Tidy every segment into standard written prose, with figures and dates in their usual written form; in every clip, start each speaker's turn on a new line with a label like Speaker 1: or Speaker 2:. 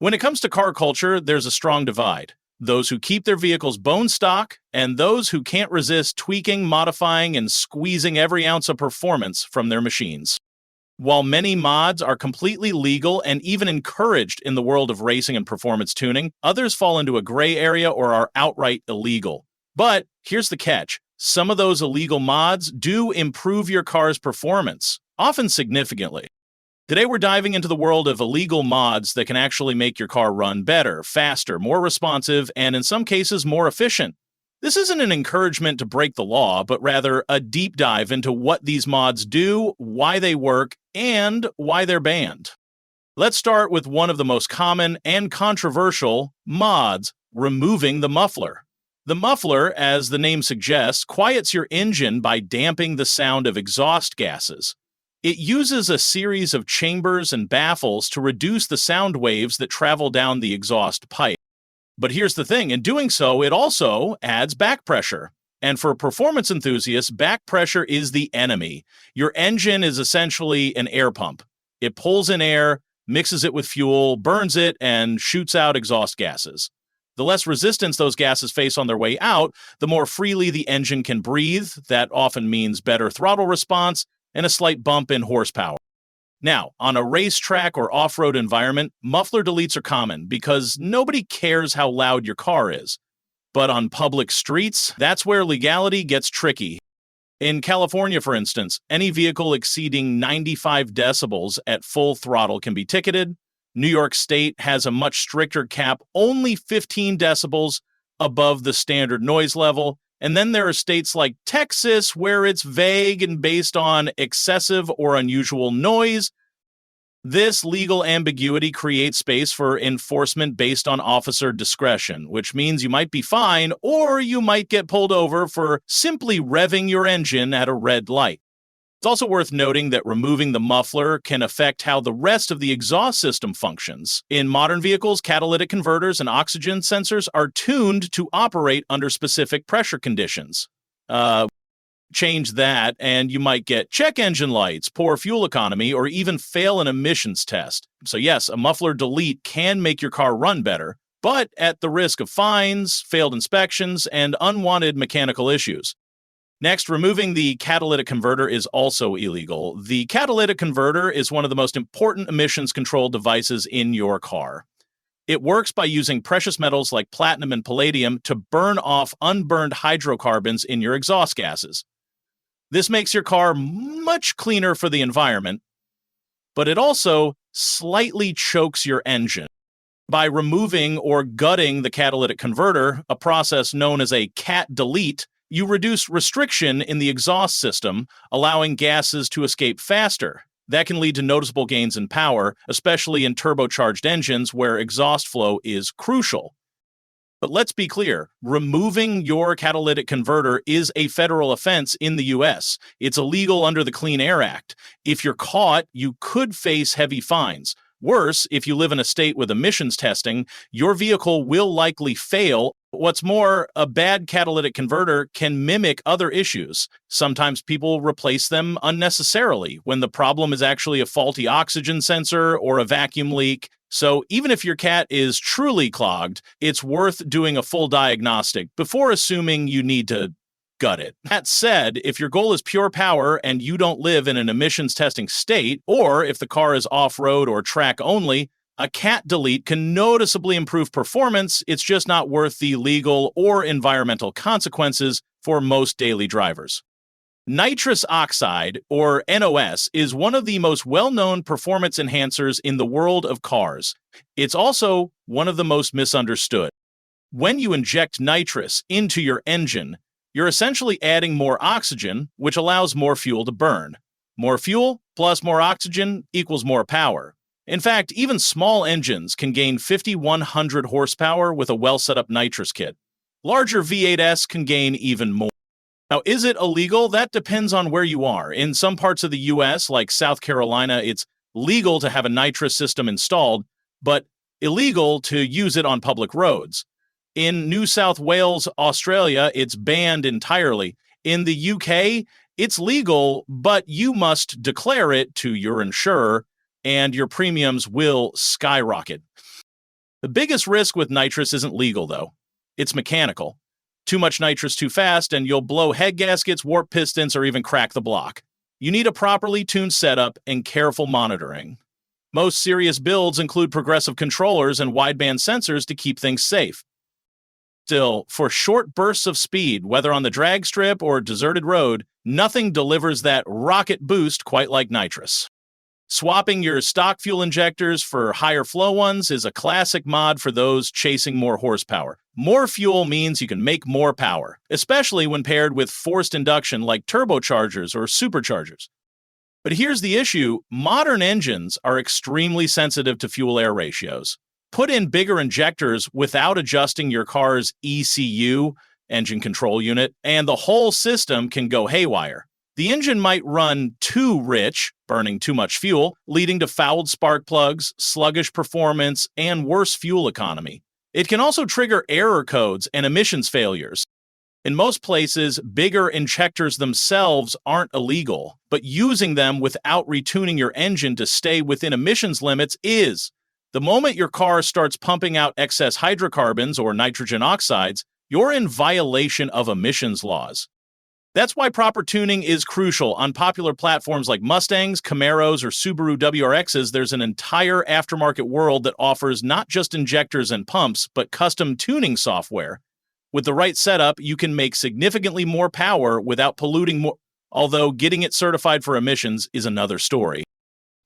Speaker 1: When it comes to car culture, there's a strong divide. Those who keep their vehicles bone stock, and those who can't resist tweaking, modifying, and squeezing every ounce of performance from their machines. While many mods are completely legal and even encouraged in the world of racing and performance tuning, others fall into a gray area or are outright illegal. But here's the catch. Some of those illegal mods do improve your car's performance, often significantly. Today we're diving into the world of illegal mods that can actually make your car run better, faster, more responsive, and in some cases more efficient. This isn't an encouragement to break the law, but rather a deep dive into what these mods do, why they work, and why they're banned. Let's start with one of the most common and controversial mods, removing the muffler. The muffler, as the name suggests, quiets your engine by damping the sound of exhaust gases. It uses a series of chambers and baffles to reduce the sound waves that travel down the exhaust pipe. But here's the thing, in doing so, it also adds back pressure. And for performance enthusiasts, back pressure is the enemy. Your engine is essentially an air pump. It pulls in air, mixes it with fuel, burns it, and shoots out exhaust gases. The less resistance those gases face on their way out, the more freely the engine can breathe. That often means better throttle response and a slight bump in horsepower. Now, on a racetrack or off-road environment, muffler deletes are common because nobody cares how loud your car is. But on public streets, that's where legality gets tricky. In California, for instance, any vehicle exceeding 95 decibels at full throttle can be ticketed. New York State has a much stricter cap, only 15 decibels above the standard noise level. And then there are states like Texas where it's vague and based on excessive or unusual noise. This legal ambiguity creates space for enforcement based on officer discretion, which means you might be fined or you might get pulled over for simply revving your engine at a red light. It's also worth noting that removing the muffler can affect how the rest of the exhaust system functions. In modern vehicles, catalytic converters and oxygen sensors are tuned to operate under specific pressure conditions. Change that, and you might get check engine lights, poor fuel economy, or even fail an emissions test. So yes, a muffler delete can make your car run better, but at the risk of fines, failed inspections, and unwanted mechanical issues. Next, removing the catalytic converter is also illegal. The catalytic converter is one of the most important emissions control devices in your car. It works by using precious metals like platinum and palladium to burn off unburned hydrocarbons in your exhaust gases. This makes your car much cleaner for the environment, but it also slightly chokes your engine. By removing or gutting the catalytic converter, a process known as a cat delete, you reduce restriction in the exhaust system, allowing gases to escape faster. That can lead to noticeable gains in power, especially in turbocharged engines where exhaust flow is crucial. But let's be clear, removing your catalytic converter is a federal offense in the US. It's illegal under the Clean Air Act. If you're caught, you could face heavy fines. Worse, if you live in a state with emissions testing, your vehicle will likely fail. What's more, a bad catalytic converter can mimic other issues. Sometimes people replace them unnecessarily when the problem is actually a faulty oxygen sensor or a vacuum leak. So even if your cat is truly clogged, it's worth doing a full diagnostic before assuming you need to gut it. That said, if your goal is pure power and you don't live in an emissions testing state, or if the car is off-road or track only, a cat delete can noticeably improve performance. It's just not worth the legal or environmental consequences for most daily drivers. Nitrous oxide, or NOS, is one of the most well-known performance enhancers in the world of cars. It's also one of the most misunderstood. When you inject nitrous into your engine, you're essentially adding more oxygen, which allows more fuel to burn. More fuel plus more oxygen equals more power. In fact, even small engines can gain 5,100 horsepower with a well-set-up nitrous kit. Larger V8s can gain even more. Now, is it illegal? That depends on where you are. In some parts of the US, like South Carolina, it's legal to have a nitrous system installed, but illegal to use it on public roads. In New South Wales, Australia, it's banned entirely. In the UK, it's legal, but you must declare it to your insurer, and your premiums will skyrocket. The biggest risk with nitrous isn't legal, though. It's mechanical. Too much nitrous too fast, and you'll blow head gaskets, warp pistons, or even crack the block. You need a properly tuned setup and careful monitoring. Most serious builds include progressive controllers and wideband sensors to keep things safe. Still, for short bursts of speed, whether on the drag strip or deserted road, nothing delivers that rocket boost quite like nitrous. Swapping your stock fuel injectors for higher flow ones is a classic mod for those chasing more horsepower. More fuel means you can make more power, especially when paired with forced induction like turbochargers or superchargers. But here's the issue: modern engines are extremely sensitive to fuel-air ratios. Put in bigger injectors without adjusting your car's ECU, engine control unit, and the whole system can go haywire. The engine might run too rich, burning too much fuel, leading to fouled spark plugs, sluggish performance, and worse fuel economy. It can also trigger error codes and emissions failures. In most places, bigger injectors themselves aren't illegal, but using them without retuning your engine to stay within emissions limits is. The moment your car starts pumping out excess hydrocarbons or nitrogen oxides, you're in violation of emissions laws. That's why proper tuning is crucial. On popular platforms like Mustangs, Camaros, or Subaru WRXs, there's an entire aftermarket world that offers not just injectors and pumps, but custom tuning software. With the right setup, you can make significantly more power without polluting more, although getting it certified for emissions is another story.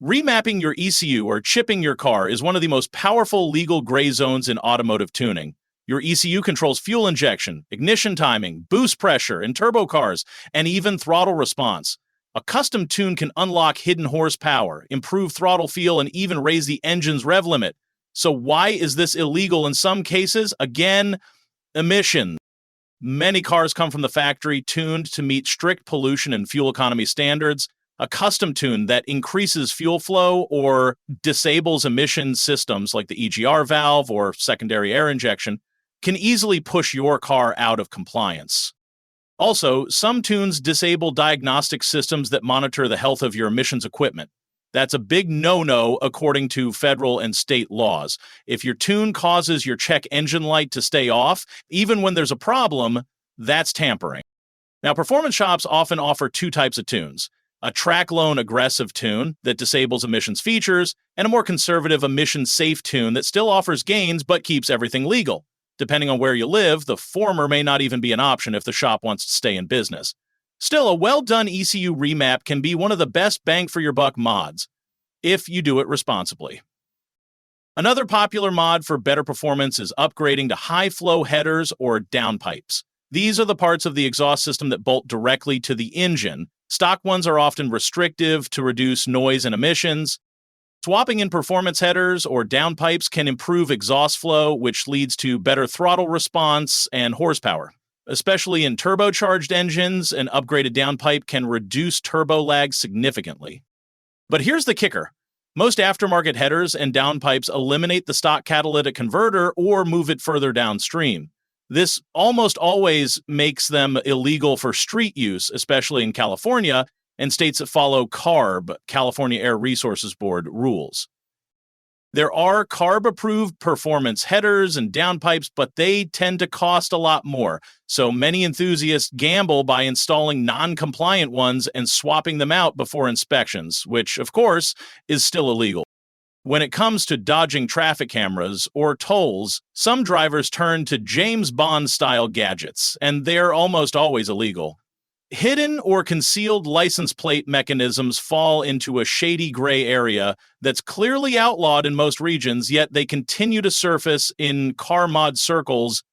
Speaker 1: Remapping your ECU or chipping your car is one of the most powerful legal gray zones in automotive tuning. Your ECU controls fuel injection, ignition timing, boost pressure in turbo cars, and even throttle response. A custom tune can unlock hidden horsepower, improve throttle feel, and even raise the engine's rev limit. So why is this illegal in some cases? Again, emissions. Many cars come from the factory tuned to meet strict pollution and fuel economy standards. A custom tune that increases fuel flow or disables emission systems like the EGR valve or secondary air injection can easily push your car out of compliance. Also, some tunes disable diagnostic systems that monitor the health of your emissions equipment. That's a big no-no according to federal and state laws. If your tune causes your check engine light to stay off, even when there's a problem, that's tampering. Now, performance shops often offer two types of tunes: a track-loan aggressive tune that disables emissions features, and a more conservative emissions-safe tune that still offers gains but keeps everything legal. Depending on where you live, the former may not even be an option if the shop wants to stay in business. Still, a well-done ECU remap can be one of the best bang-for-your-buck mods, if you do it responsibly. Another popular mod for better performance is upgrading to high-flow headers or downpipes. These are the parts of the exhaust system that bolt directly to the engine. Stock ones are often restrictive to reduce noise and emissions. Swapping in performance headers or downpipes can improve exhaust flow, which leads to better throttle response and horsepower. Especially in turbocharged engines, an upgraded downpipe can reduce turbo lag significantly. But here's the kicker. Most aftermarket headers and downpipes eliminate the stock catalytic converter or move it further downstream. This almost always makes them illegal for street use, especially in California, and states that follow CARB, California Air Resources Board, rules. There are CARB-approved performance headers and downpipes, but they tend to cost a lot more. So many enthusiasts gamble by installing non-compliant ones and swapping them out before inspections, which, of course, is still illegal. When it comes to dodging traffic cameras or tolls, some drivers turn to James Bond-style gadgets, and they're almost always illegal. Hidden or concealed license plate mechanisms fall into a shady gray area that's clearly outlawed in most regions, yet they continue to surface in car mod circles.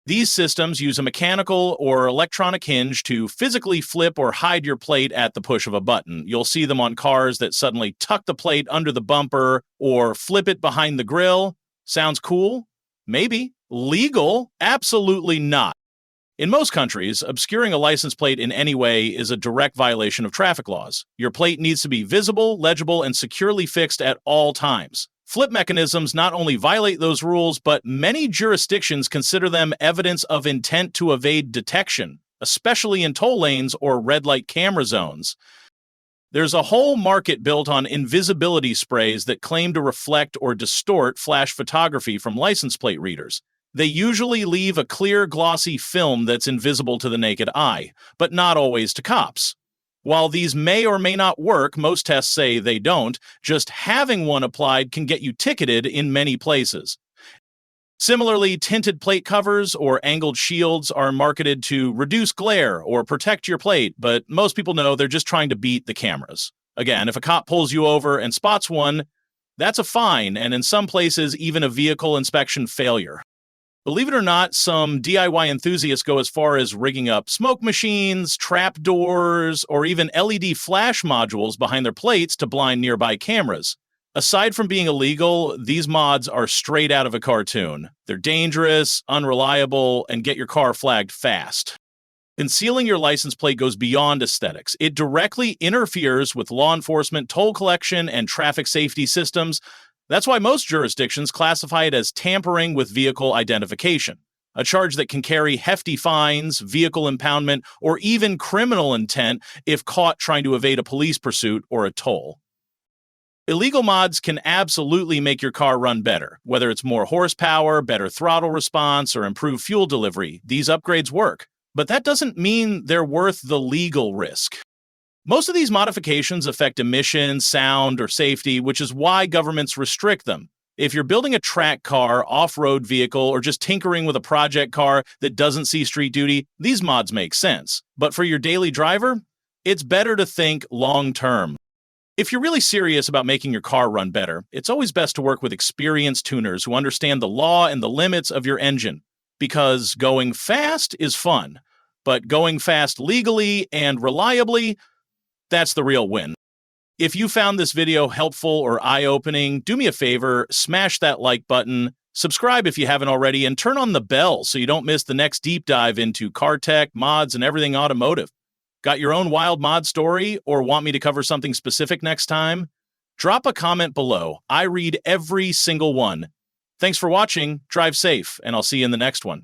Speaker 1: These systems use a mechanical or electronic hinge to physically flip or hide your plate at the push of a button. You'll see them on cars that suddenly tuck the plate under the bumper or flip it behind the grill. Sounds cool? Maybe. Legal? Absolutely not. In most countries, obscuring a license plate in any way is a direct violation of traffic laws. Your plate needs to be visible, legible, and securely fixed at all times. Flip mechanisms not only violate those rules, but many jurisdictions consider them evidence of intent to evade detection, especially in toll lanes or red light camera zones. There's a whole market built on invisibility sprays that claim to reflect or distort flash photography from license plate readers. They usually leave a clear, glossy film that's invisible to the naked eye, but not always to cops. While these may or may not work, most tests say they don't, just having one applied can get you ticketed in many places. Similarly, tinted plate covers or angled shields are marketed to reduce glare or protect your plate, but most people know they're just trying to beat the cameras. Again, if a cop pulls you over and spots one, that's a fine, and in some places, even a vehicle inspection failure. Believe it or not, some DIY enthusiasts go as far as rigging up smoke machines, trap doors, or even LED flash modules behind their plates to blind nearby cameras. Aside from being illegal, these mods are straight out of a cartoon. They're dangerous, unreliable, and get your car flagged fast. Concealing your license plate goes beyond aesthetics. It directly interferes with law enforcement, toll collection, and traffic safety systems. That's why most jurisdictions classify it as tampering with vehicle identification, a charge that can carry hefty fines, vehicle impoundment, or even criminal intent if caught trying to evade a police pursuit or a toll. Illegal mods can absolutely make your car run better. Whether it's more horsepower, better throttle response, or improved fuel delivery, these upgrades work. But that doesn't mean they're worth the legal risk. Most of these modifications affect emissions, sound, or safety, which is why governments restrict them. If you're building a track car, off-road vehicle, or just tinkering with a project car that doesn't see street duty, these mods make sense. But for your daily driver, it's better to think long-term. If you're really serious about making your car run better, it's always best to work with experienced tuners who understand the law and the limits of your engine. Because going fast is fun, but going fast legally and reliably, that's the real win. If you found this video helpful or eye-opening, do me a favor, smash that like button, subscribe if you haven't already, and turn on the bell so you don't miss the next deep dive into car tech, mods, and everything automotive. Got your own wild mod story or want me to cover something specific next time? Drop a comment below. I read every single one. Thanks for watching, drive safe, and I'll see you in the next one.